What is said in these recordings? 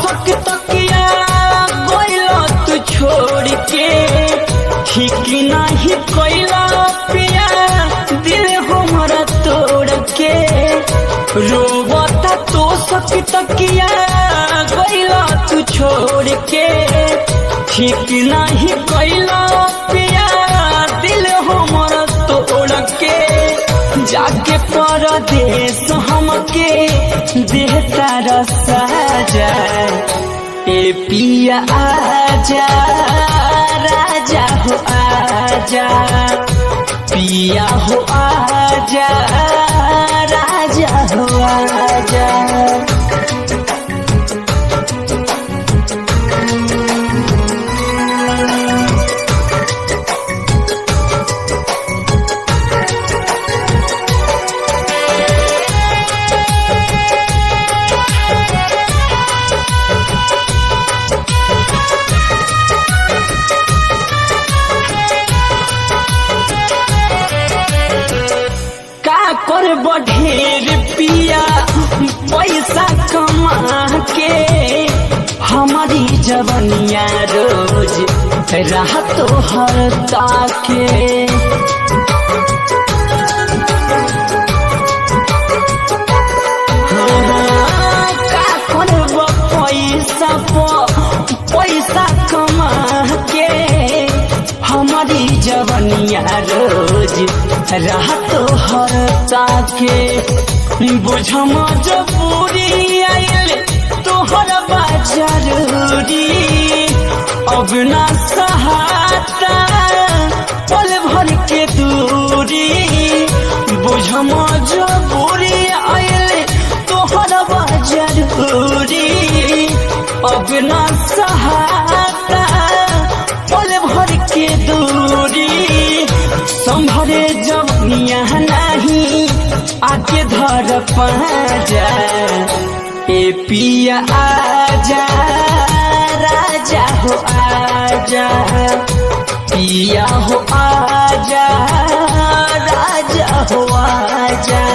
सक तकिया गइला तू छोड़ के ठीक नहीं कोइला पिया दिल हमरा तोड़ के रोवता तो सक तकिया गइला तू छोड़ के ठीक नहीं कोइला पिया दिल हमरा तोड़ के जाके परदेश हमके देहता रसा जाए ए पिया आजा राजा हो आजा पिया हो आजा राजा हो आजा। कर बढ़ेर पिया पैसा कमा के हमारी जवनिया रोज रात हर ताके का करब पैसा कमा के हमारी जवनिया रोज रात हर ताके बुझ मजबूरी आइल तोहर जरूरी अब ना सहाता पल भर के दूरी बुझ मजबूरी आइल तोहर जरूरी अब ना सहाता पल भर के दूरी संभरे जवनिया नहीं आके धर पाजा ए पिया आजा राजा हो आजा पिया हो आजा राजा हो आजा।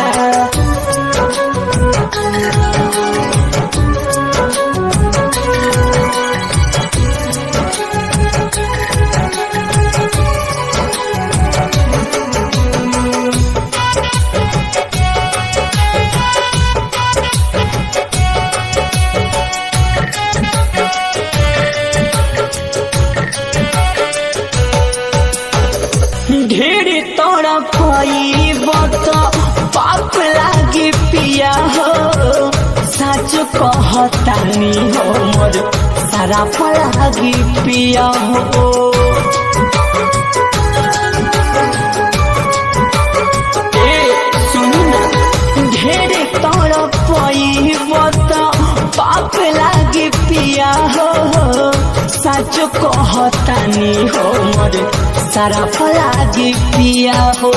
ढेर तोड़ा पाइब तो पाप लागे पिया हो सच कहतानी हो मोर सारा लागे पिया हो ढेर तोड़ा पाइब तो पाप लागे पिया हो सच कहतानी हो मोर सारा लागे पिया हो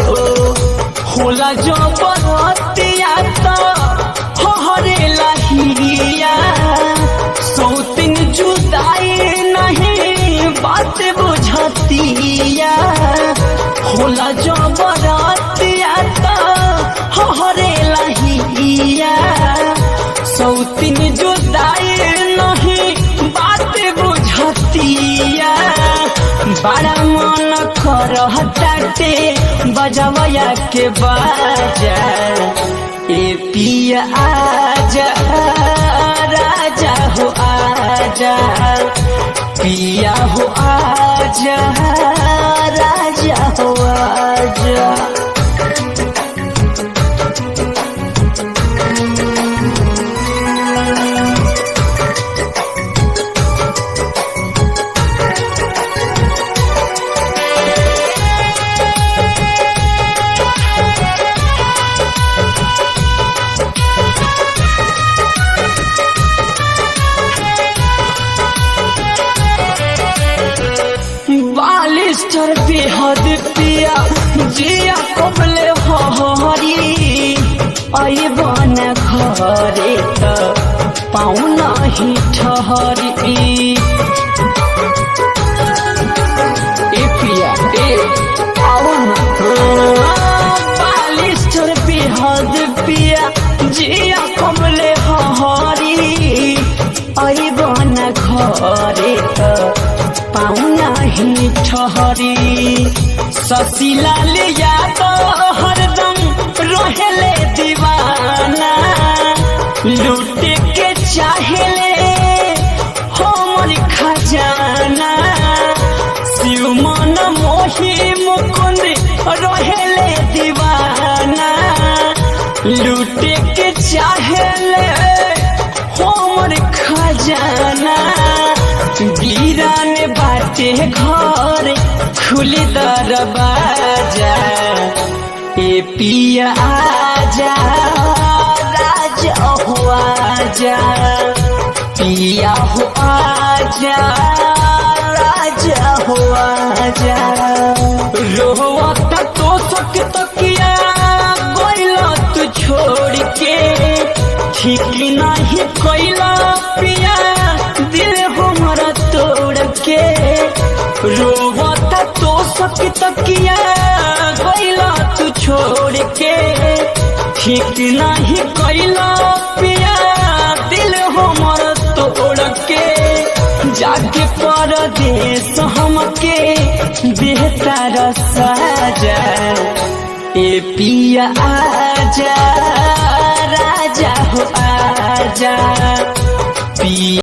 होला जो बरतिया तो हरे लहिया सौतिन जुदाई नहीं बात बुझतिया होला जो बरतिया तो हरे लहिया सौतिन जुदाई नहीं बात बुझतिया बड़ा मन करहताटे बजवया के बाजा ए पिया आजा राजा हो आजा पिया हो आजा राजा हो आजा। बालिस्टर बेहद पिया जिया कबले हरी आई बन घरे पाउना ही ठहरी ए पिया ए पाउना बालिस्टर बेहद पिया जिया कबले हरी आई घरे त पाउना ही ठहरी शशिलाल यादव हरदम रहेले दीवाना लूटे के चाहेले हमर खजाना शिव मन मोही मुकुंद रहेले दीवाना लूटे के चाहेले हमर खजाना वीरान बाटे घर खुली दरवाजा ए पिया आजा राजा हो आजा पिया हो आजा राजा हो आजा रोवता तो सक तकिया कोइला तू छोड़ के ठीक नहीं कोइला पिया दिल हमारा तोड़ के रोवता तो सक तकिया कोइला तू छोड़ के ठीक नहीं कोइला पिया दिल हमारा तोड़ के जाके परदेश हमके बेहतर साजा ए पिया आजा राजा हो आजा पिया।